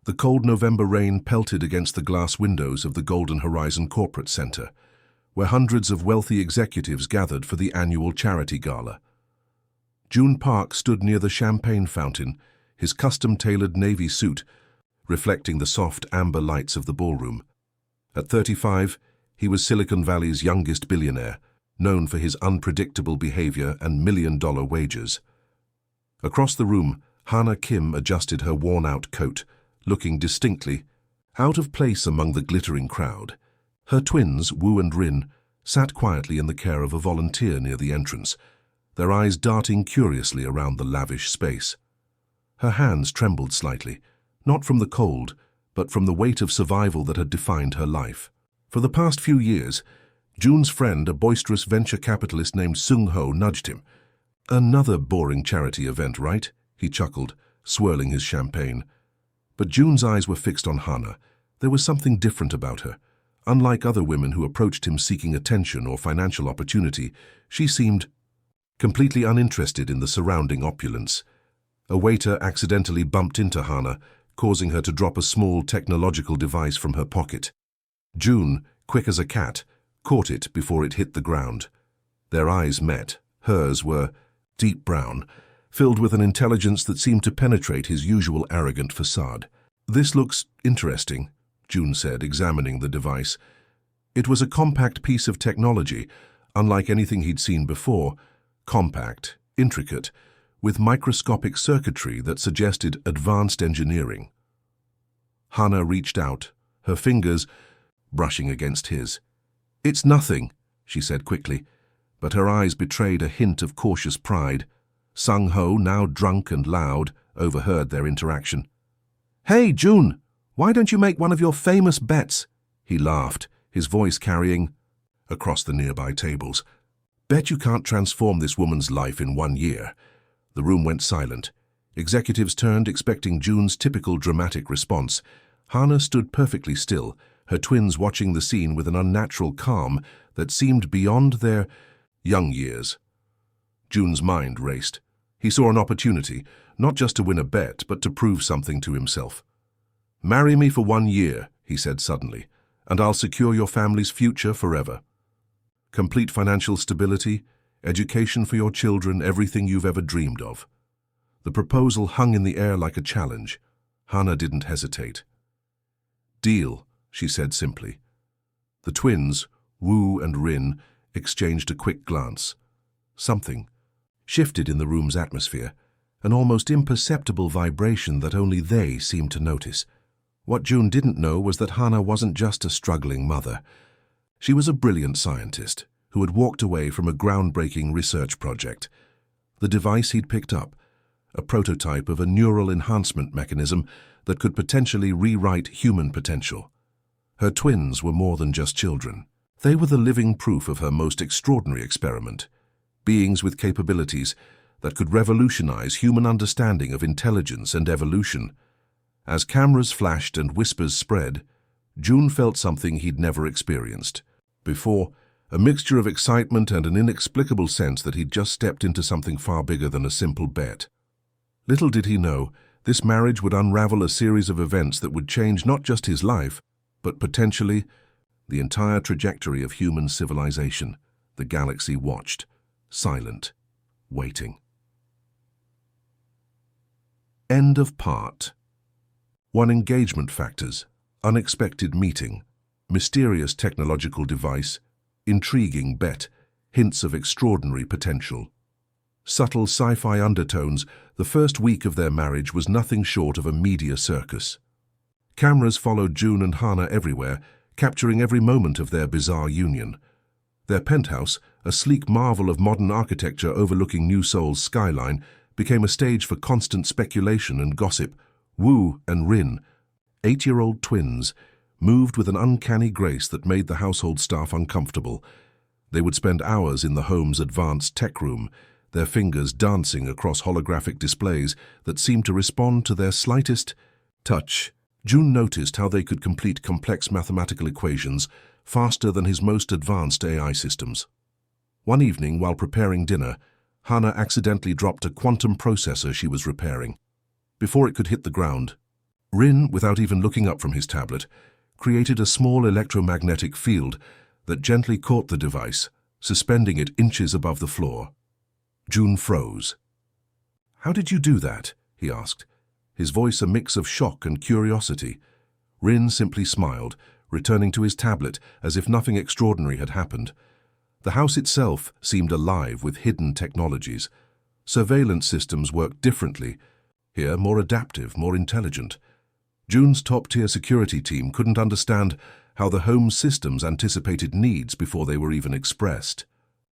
The cold November rain pelted against the glass windows of the Golden Horizon Corporate Center, where hundreds of wealthy executives gathered for the annual charity gala. June Park stood near the champagne fountain, his custom-tailored navy suit reflecting the soft amber lights of the ballroom. At 35, he was Silicon Valley's youngest billionaire, known for his unpredictable behavior and million-dollar wagers. Across the room, Hana Kim adjusted her worn-out coat, looking distinctly out of place among the glittering crowd. Her twins, Woo and Rin, sat quietly in the care of a volunteer near the entrance, their eyes darting curiously around the lavish space. Her hands trembled slightly, not from the cold, but from the weight of survival that had defined her life. For the past few years, June's friend, a boisterous venture capitalist named Sung Ho, nudged him. "Another boring charity event, right?" he chuckled, swirling his champagne. But June's eyes were fixed on Hana. There was something different about her. Unlike other women who approached him seeking attention or financial opportunity, she seemed completely uninterested in the surrounding opulence. A waiter accidentally bumped into Hana, causing her to drop a small technological device from her pocket. June, quick as a cat, caught it before it hit the ground. Their eyes met. Hers were deep brown, filled with an intelligence that seemed to penetrate his usual arrogant facade. "This looks interesting," June said, examining the device. It was a compact piece of technology, unlike anything he'd seen before. Compact, intricate, with microscopic circuitry that suggested advanced engineering. Hana reached out, her fingers brushing against his. "It's nothing," she said quickly, but her eyes betrayed a hint of cautious pride. Sung Ho, now drunk and loud, overheard their interaction. "Hey, June, why don't you make one of your famous bets?" He laughed, his voice carrying across the nearby tables. "Bet you can't transform this woman's life in 1 year." The room went silent. Executives turned, expecting June's typical dramatic response. Hana stood perfectly still, her twins watching the scene with an unnatural calm that seemed beyond their young years. June's mind raced. He saw an opportunity, not just to win a bet, but to prove something to himself. "Marry me for 1 year," he said suddenly, "and I'll secure your family's future forever. Complete financial stability, education for your children, everything you've ever dreamed of." The proposal hung in the air like a challenge. Hana didn't hesitate. "Deal," she said simply. The twins, Woo and Rin, exchanged a quick glance. Something shifted in the room's atmosphere, an almost imperceptible vibration that only they seemed to notice. What June didn't know was that Hana wasn't just a struggling mother. She was a brilliant scientist who had walked away from a groundbreaking research project. The device he'd picked up, a prototype of a neural enhancement mechanism that could potentially rewrite human potential. Her twins were more than just children. They were the living proof of her most extraordinary experiment, beings with capabilities that could revolutionize human understanding of intelligence and evolution. As cameras flashed and whispers spread, June felt something he'd never experienced before, a mixture of excitement and an inexplicable sense that he'd just stepped into something far bigger than a simple bet. Little did he know, this marriage would unravel a series of events that would change not just his life, but potentially the entire trajectory of human civilization. The galaxy watched, silent, waiting. End of part 1. Engagement factors: unexpected meeting, mysterious technological device, intriguing bet, hints of extraordinary potential. Subtle sci-fi undertones. The first week of their marriage was nothing short of a media circus. Cameras followed June and Hana everywhere, capturing every moment of their bizarre union. Their penthouse, a sleek marvel of modern architecture overlooking New Seoul's skyline, became a stage for constant speculation and gossip. Woo and Rin, 8-year-old twins, moved with an uncanny grace that made the household staff uncomfortable. They would spend hours in the home's advanced tech room, their fingers dancing across holographic displays that seemed to respond to their slightest touch. June noticed how they could complete complex mathematical equations faster than his most advanced AI systems. One evening, while preparing dinner, Hana accidentally dropped a quantum processor she was repairing. Before it could hit the ground, Rin, without even looking up from his tablet, created a small electromagnetic field that gently caught the device, suspending it inches above the floor. June froze. "How did you do that?" he asked, his voice a mix of shock and curiosity. Rin simply smiled, returning to his tablet as if nothing extraordinary had happened. The house itself seemed alive with hidden technologies. Surveillance systems worked differently, here more adaptive, more intelligent. June's top-tier security team couldn't understand how the home's systems anticipated needs before they were even expressed.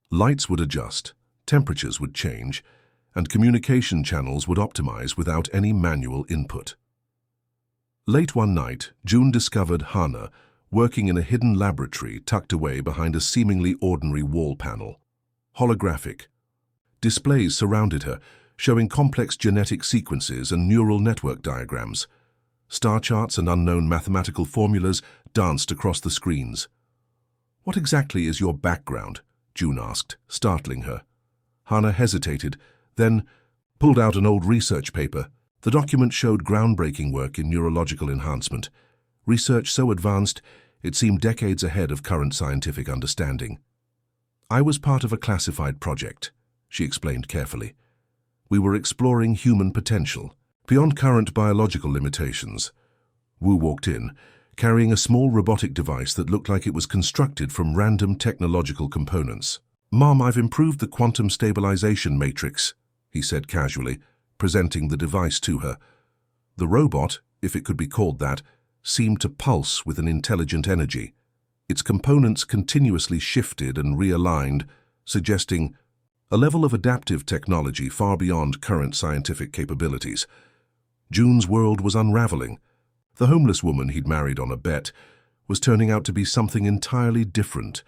Lights would adjust, temperatures would change, and communication channels would optimize without any manual input. Late one night, June discovered Hana working in a hidden laboratory tucked away behind a seemingly ordinary wall panel. Holographic. Displays surrounded her, showing complex genetic sequences and neural network diagrams. Star charts and unknown mathematical formulas danced across the screens. "What exactly is your background?" June asked, startling her. Hana hesitated, then pulled out an old research paper. The document showed groundbreaking work in neurological enhancement, research so advanced it seemed decades ahead of current scientific understanding. "I was part of a classified project," she explained carefully. "We were exploring human potential, beyond current biological limitations." Wu walked in, carrying a small robotic device that looked like it was constructed from random technological components. "Mom, I've improved the quantum stabilization matrix," he said casually, presenting the device to her. The robot, if it could be called that, seemed to pulse with an intelligent energy. Its components continuously shifted and realigned, suggesting a level of adaptive technology far beyond current scientific capabilities. June's world was unraveling. The homeless woman he'd married on a bet was turning out to be something entirely different.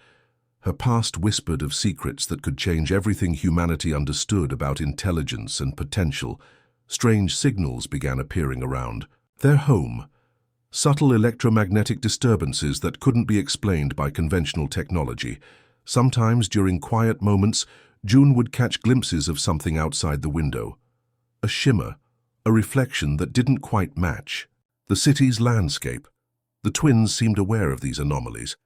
Her past whispered of secrets that could change everything humanity understood about intelligence and potential. Strange signals began appearing around. Their home. Subtle electromagnetic disturbances that couldn't be explained by conventional technology. Sometimes, during quiet moments, June would catch glimpses of something outside the window. A shimmer, a reflection that didn't quite match. The city's landscape. The twins seemed aware of these anomalies.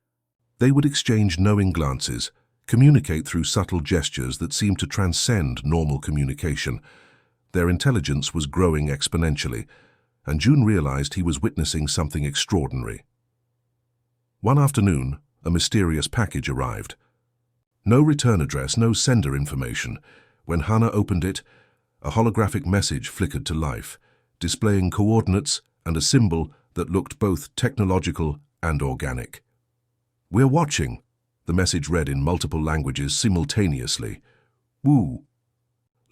They would exchange knowing glances, communicate through subtle gestures that seemed to transcend normal communication. Their intelligence was growing exponentially, and June realized he was witnessing something extraordinary. One afternoon, a mysterious package arrived. No return address, no sender information. When Hana opened it, a holographic message flickered to life, displaying coordinates and a symbol that looked both technological and organic. "We're watching," the message read in multiple languages simultaneously. Wu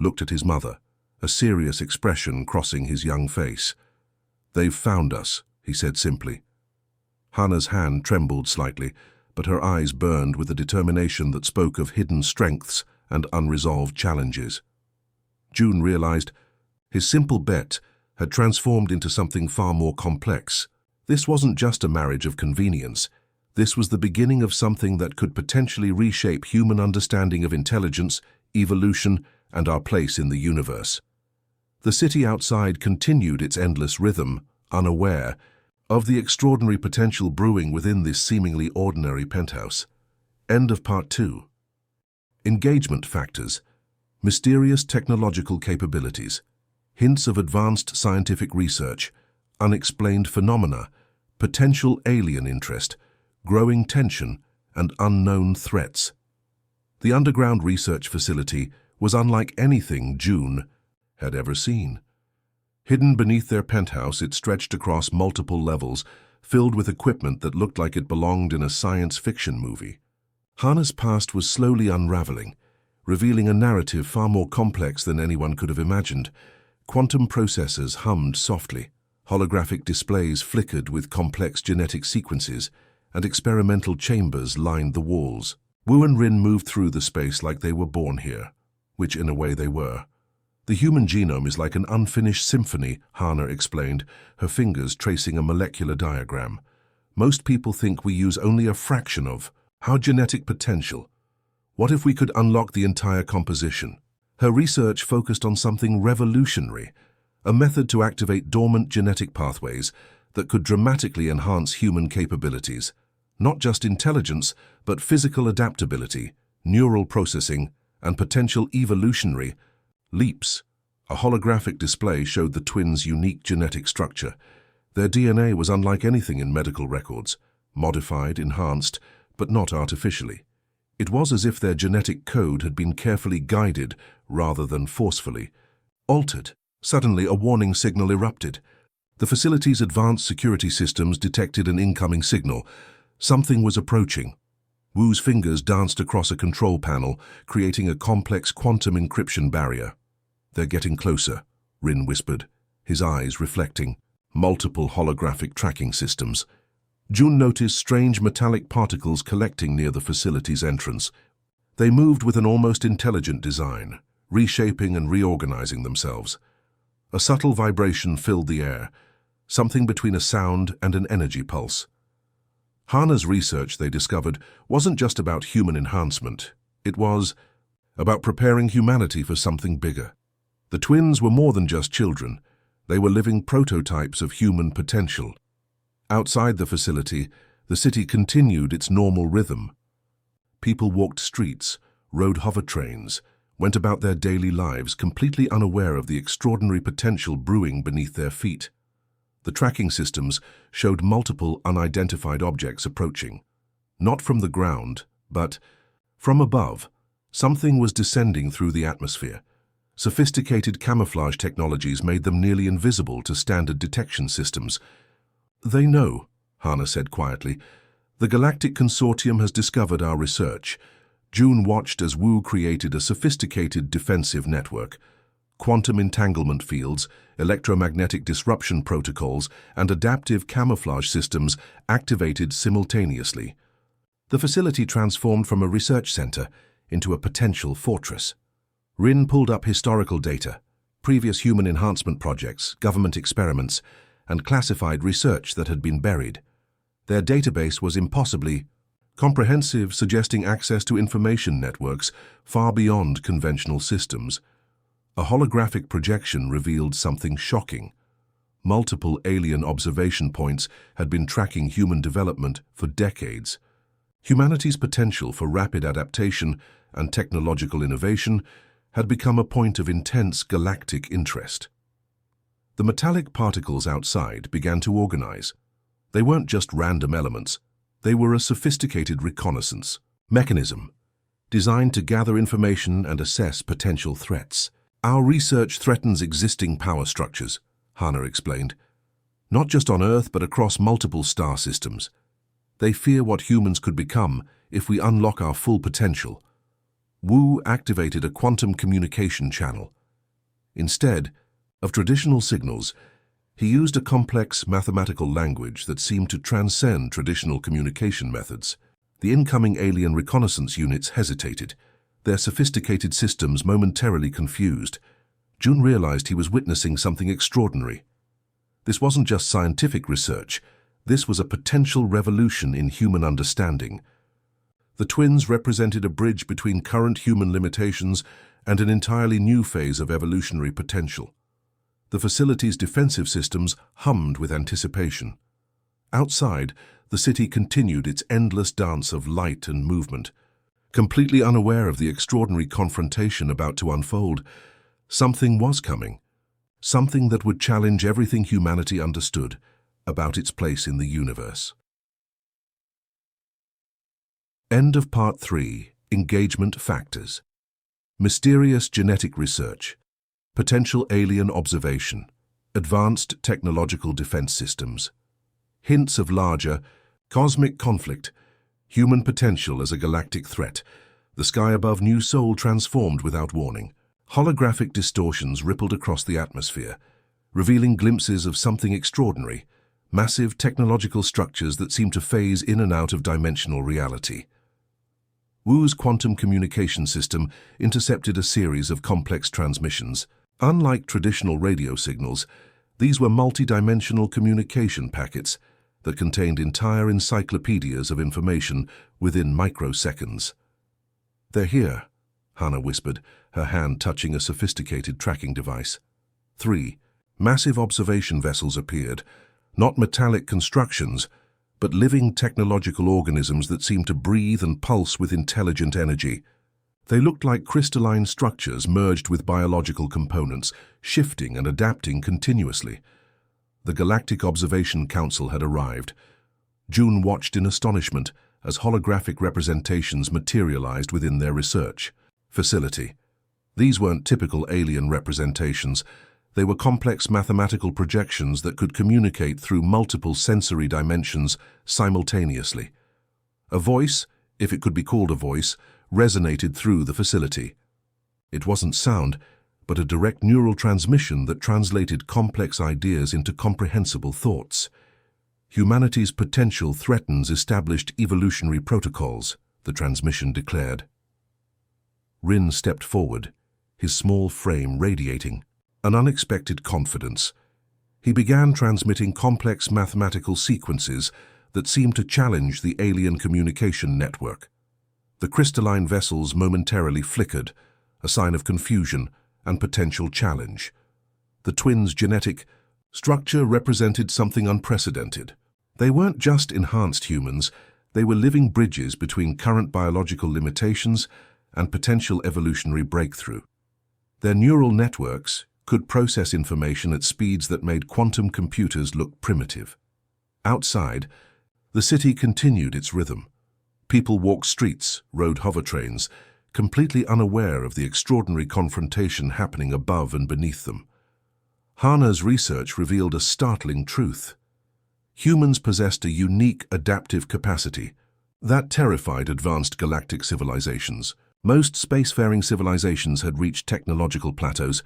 looked at his mother, a serious expression crossing his young face. "They've found us," he said simply. Hana's hand trembled slightly, but her eyes burned with a determination that spoke of hidden strengths and unresolved challenges. June realized his simple bet had transformed into something far more complex. This wasn't just a marriage of convenience. This was the beginning of something that could potentially reshape human understanding of intelligence, evolution, and our place in the universe. The city outside continued its endless rhythm, unaware of the extraordinary potential brewing within this seemingly ordinary penthouse. End of Part 2. Engagement factors. Mysterious technological capabilities. Hints of advanced scientific research. Unexplained phenomena. Potential alien interest. Growing tension and unknown threats. The underground research facility was unlike anything June had ever seen. Hidden beneath their penthouse, it stretched across multiple levels, filled with equipment that looked like it belonged in a science fiction movie. Hana's past was slowly unraveling, revealing a narrative far more complex than anyone could have imagined. Quantum processors hummed softly, holographic displays flickered with complex genetic sequences, and experimental chambers lined the walls. Wu and Rin moved through the space like they were born here, which in a way they were. "The human genome is like an unfinished symphony," Hana explained, her fingers tracing a molecular diagram. "Most people think we use only a fraction of our genetic potential. What if we could unlock the entire composition?" Her research focused on something revolutionary, a method to activate dormant genetic pathways that could dramatically enhance human capabilities, not just intelligence, but physical adaptability, neural processing, and potential evolutionary leaps. A holographic display showed the twins' unique genetic structure. Their DNA was unlike anything in medical records, modified, enhanced, but not artificially. It was as if their genetic code had been carefully guided rather than forcefully altered. Suddenly, a warning signal erupted. The facility's advanced security systems detected an incoming signal. Something was approaching. Wu's fingers danced across a control panel, creating a complex quantum encryption barrier. "They're getting closer," Rin whispered, his eyes reflecting multiple holographic tracking systems. June noticed strange metallic particles collecting near the facility's entrance. They moved with an almost intelligent design, reshaping and reorganizing themselves. A subtle vibration filled the air, something between a sound and an energy pulse. Hana's research, they discovered, wasn't just about human enhancement. It was about preparing humanity for something bigger. The twins were more than just children. They were living prototypes of human potential. Outside the facility, the city continued its normal rhythm. People walked streets, rode hover trains, went about their daily lives completely unaware of the extraordinary potential brewing beneath their feet. The tracking systems showed multiple unidentified objects approaching. Not from the ground, but from above. Something was descending through the atmosphere. Sophisticated camouflage technologies made them nearly invisible to standard detection systems. "They know," Hana said quietly. "The Galactic Consortium has discovered our research." June watched as Wu created a sophisticated defensive network. Quantum entanglement fields, electromagnetic disruption protocols, and adaptive camouflage systems activated simultaneously. The facility transformed from a research center into a potential fortress. Rin pulled up historical data, previous human enhancement projects, government experiments, and classified research that had been buried. Their database was impossibly comprehensive, suggesting access to information networks far beyond conventional systems. A holographic projection revealed something shocking. Multiple alien observation points had been tracking human development for decades. Humanity's potential for rapid adaptation and technological innovation had become a point of intense galactic interest. The metallic particles outside began to organize. They weren't just random elements. They were a sophisticated reconnaissance mechanism designed to gather information and assess potential threats. "Our research threatens existing power structures," Hana explained. "Not just on Earth, but across multiple star systems. They fear what humans could become if we unlock our full potential." Wu activated a quantum communication channel. Instead of traditional signals, he used a complex mathematical language that seemed to transcend traditional communication methods. The incoming alien reconnaissance units hesitated, their sophisticated systems momentarily confused. June realized he was witnessing something extraordinary. This wasn't just scientific research. This was a potential revolution in human understanding. The twins represented a bridge between current human limitations and an entirely new phase of evolutionary potential. The facility's defensive systems hummed with anticipation. Outside, the city continued its endless dance of light and movement. Completely unaware of the extraordinary confrontation about to unfold, something was coming. Something that would challenge everything humanity understood about its place in the universe. End of Part 3. Engagement Factors. Mysterious genetic research. Potential alien observation. Advanced technological defense systems. Hints of larger, cosmic conflict. Human potential as a galactic threat. The sky above New Sol transformed without warning. Holographic distortions rippled across the atmosphere, revealing glimpses of something extraordinary. Massive technological structures that seemed to phase in and out of dimensional reality. Wu's quantum communication system intercepted a series of complex transmissions. Unlike traditional radio signals, these were multi-dimensional communication packets that contained entire encyclopedias of information within microseconds. "They're here," Hana whispered, her hand touching a sophisticated tracking device. 3. Massive observation vessels appeared, not metallic constructions, but living technological organisms that seemed to breathe and pulse with intelligent energy. They looked like crystalline structures merged with biological components, shifting and adapting continuously. The Galactic Observation Council had arrived. June watched in astonishment as holographic representations materialized within their research facility. These weren't typical alien representations. They were complex mathematical projections that could communicate through multiple sensory dimensions simultaneously. A voice, if it could be called a voice, resonated through the facility. It wasn't sound, but a direct neural transmission that translated complex ideas into comprehensible thoughts. Humanity's potential threatens established evolutionary protocols, the transmission declared. Rin stepped forward, his small frame radiating an unexpected confidence. He began transmitting complex mathematical sequences that seemed to challenge the alien communication network. The crystalline vessels momentarily flickered, a sign of confusion and potential challenge. The twins' genetic structure represented something unprecedented. They weren't just enhanced humans, they were living bridges between current biological limitations and potential evolutionary breakthrough. Their neural networks could process information at speeds that made quantum computers look primitive. Outside, the city continued its rhythm. People walked streets, rode hovertrains, completely unaware of the extraordinary confrontation happening above and beneath them. Hana's research revealed a startling truth. Humans possessed a unique adaptive capacity that terrified advanced galactic civilizations. Most spacefaring civilizations had reached technological plateaus,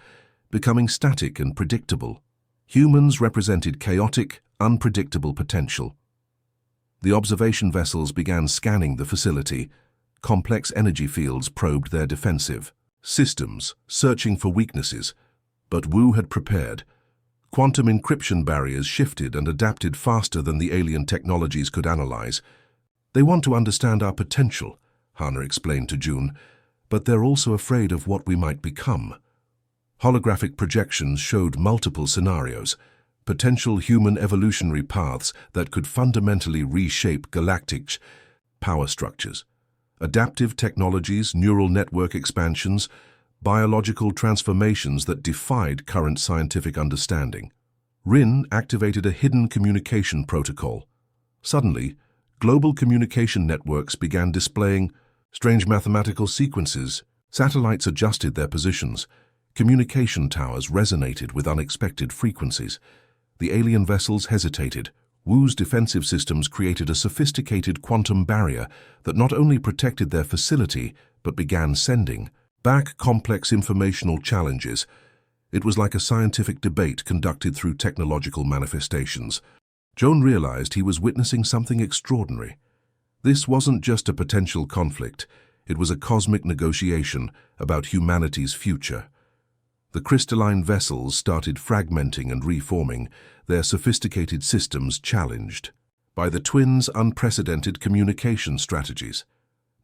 becoming static and predictable. Humans represented chaotic, unpredictable potential. The observation vessels began scanning the facility. Complex energy fields probed their defensive systems, searching for weaknesses. But Wu had prepared. Quantum encryption barriers shifted and adapted faster than the alien technologies could analyze. They want to understand our potential, Hana explained to June, but they're also afraid of what we might become. Holographic projections showed multiple scenarios, potential human evolutionary paths that could fundamentally reshape galactic power structures. Adaptive technologies, neural network expansions, biological transformations that defied current scientific understanding. Rin activated a hidden communication protocol. Suddenly, global communication networks began displaying strange mathematical sequences. Satellites adjusted their positions. Communication towers resonated with unexpected frequencies. The alien vessels hesitated. Wu's defensive systems created a sophisticated quantum barrier that not only protected their facility, but began sending back complex informational challenges. It was like a scientific debate conducted through technological manifestations. Joan realized he was witnessing something extraordinary. This wasn't just a potential conflict, it was a cosmic negotiation about humanity's future. The crystalline vessels started fragmenting and reforming, their sophisticated systems challenged by the twins' unprecedented communication strategies.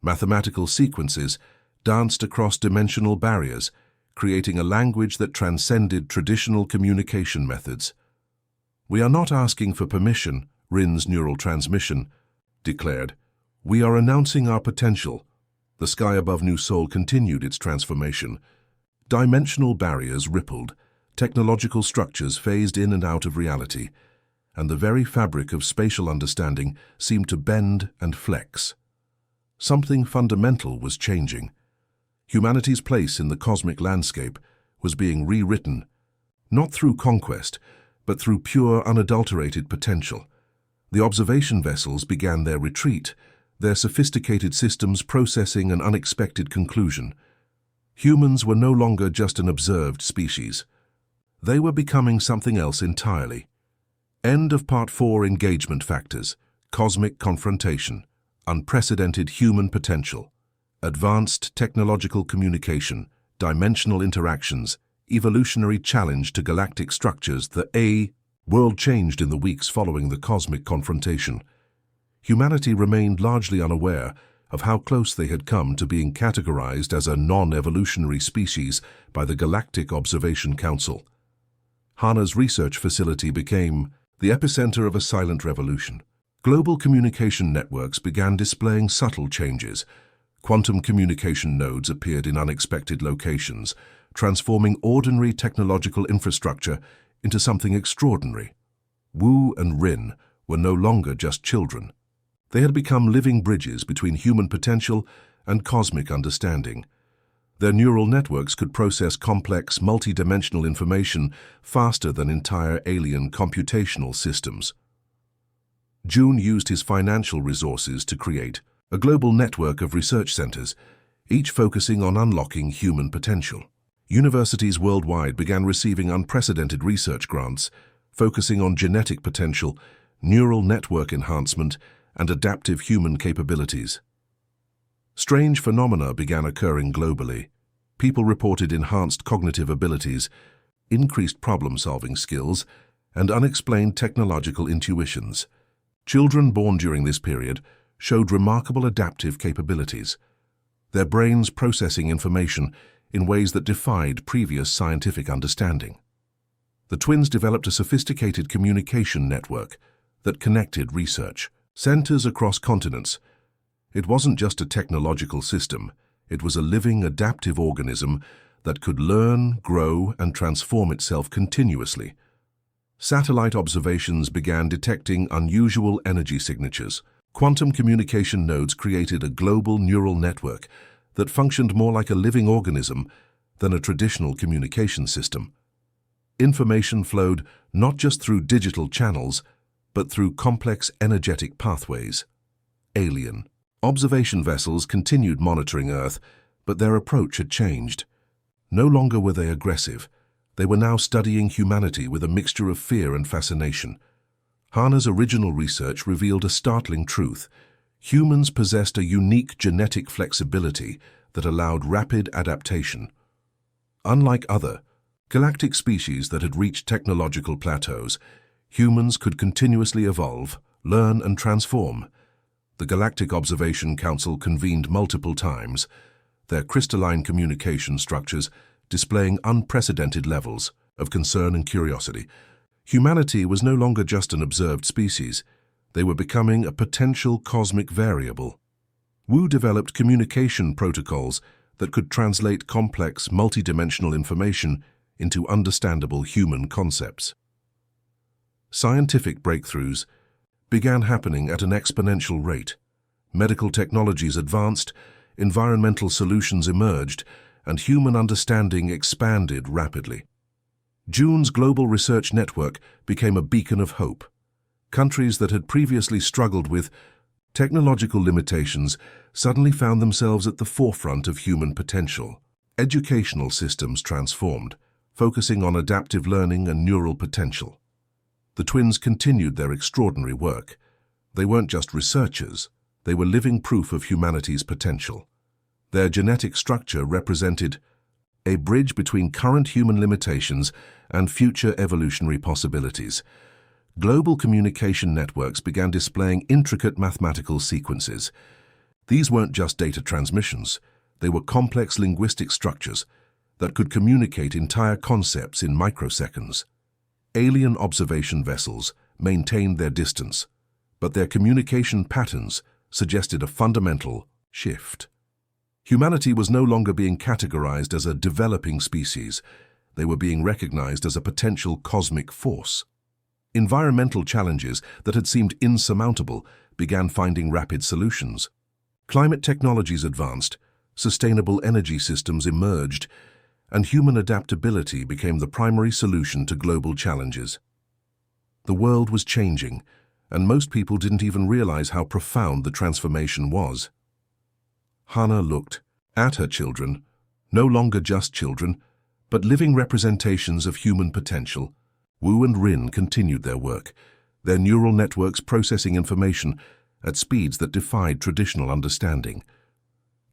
Mathematical sequences danced across dimensional barriers, creating a language that transcended traditional communication methods. "We are not asking for permission," Rin's neural transmission declared. "We are announcing our potential." The sky above New Seoul continued its transformation. Dimensional barriers rippled, technological structures phased in and out of reality, and the very fabric of spatial understanding seemed to bend and flex. Something fundamental was changing. Humanity's place in the cosmic landscape was being rewritten, not through conquest, but through pure, unadulterated potential. The observation vessels began their retreat, their sophisticated systems processing an unexpected conclusion. Humans were no longer just an observed species. They were becoming something else entirely. End of Part 4. Engagement Factors. Cosmic Confrontation. Unprecedented Human Potential. Advanced Technological Communication. Dimensional Interactions. Evolutionary Challenge to Galactic Structures. The world changed in the weeks following the cosmic confrontation. Humanity remained largely unaware of how close they had come to being categorized as a non-evolutionary species by the Galactic Observation Council. Hana's research facility became the epicenter of a silent revolution. Global communication networks began displaying subtle changes. Quantum communication nodes appeared in unexpected locations, transforming ordinary technological infrastructure into something extraordinary. Wu and Rin were no longer just children. They had become living bridges between human potential and cosmic understanding. Their neural networks could process complex, multi-dimensional information faster than entire alien computational systems. Jun used his financial resources to create a global network of research centers, each focusing on unlocking human potential. Universities worldwide began receiving unprecedented research grants, focusing on genetic potential, neural network enhancement, and adaptive human capabilities. Strange phenomena began occurring globally. People reported enhanced cognitive abilities, increased problem-solving skills, and unexplained technological intuitions. Children born during this period showed remarkable adaptive capabilities, their brains processing information in ways that defied previous scientific understanding. The twins developed a sophisticated communication network that connected research centers across continents. It wasn't just a technological system, it was a living, adaptive organism that could learn, grow, and transform itself continuously. Satellite observations began detecting unusual energy signatures. Quantum communication nodes created a global neural network that functioned more like a living organism than a traditional communication system. Information flowed not just through digital channels, but through complex energetic pathways. Alien observation vessels continued monitoring Earth, but their approach had changed. No longer were they aggressive. They were now studying humanity with a mixture of fear and fascination. Hana's original research revealed a startling truth. Humans possessed a unique genetic flexibility that allowed rapid adaptation. Unlike other galactic species that had reached technological plateaus, humans could continuously evolve, learn, and transform. The Galactic Observation Council convened multiple times, their crystalline communication structures displaying unprecedented levels of concern and curiosity. Humanity was no longer just an observed species. They were becoming a potential cosmic variable. Wu developed communication protocols that could translate complex, multidimensional information into understandable human concepts. Scientific breakthroughs began happening at an exponential rate. Medical technologies advanced, environmental solutions emerged, and human understanding expanded rapidly. Jun's global research network became a beacon of hope. Countries that had previously struggled with technological limitations suddenly found themselves at the forefront of human potential. Educational systems transformed, focusing on adaptive learning and neural potential. The twins continued their extraordinary work. They weren't just researchers, they were living proof of humanity's potential. Their genetic structure represented a bridge between current human limitations and future evolutionary possibilities. Global communication networks began displaying intricate mathematical sequences. These weren't just data transmissions, they were complex linguistic structures that could communicate entire concepts in microseconds. Alien observation vessels maintained their distance, but their communication patterns suggested a fundamental shift. Humanity was no longer being categorized as a developing species. They were being recognized as a potential cosmic force. Environmental challenges that had seemed insurmountable began finding rapid solutions. Climate technologies advanced, sustainable energy systems emerged, and human adaptability became the primary solution to global challenges. The world was changing, and most people didn't even realize how profound the transformation was. Hana looked at her children, no longer just children, but living representations of human potential. Wu and Rin continued their work, their neural networks processing information at speeds that defied traditional understanding.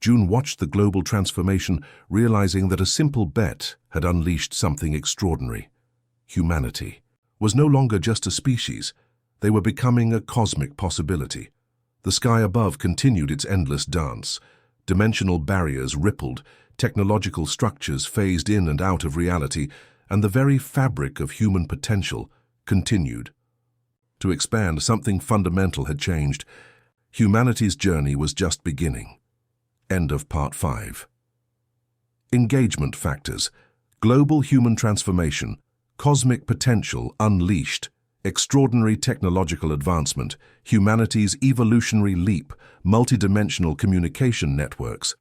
Jun watched the global transformation, realizing that a simple bet had unleashed something extraordinary. Humanity was no longer just a species, they were becoming a cosmic possibility. The sky above continued its endless dance. Dimensional barriers rippled, technological structures phased in and out of reality, and the very fabric of human potential continued. To expand, something fundamental had changed. Humanity's journey was just beginning. End of Part 5. Engagement factors: global human transformation, cosmic potential unleashed, extraordinary technological advancement, humanity's evolutionary leap, multidimensional communication networks.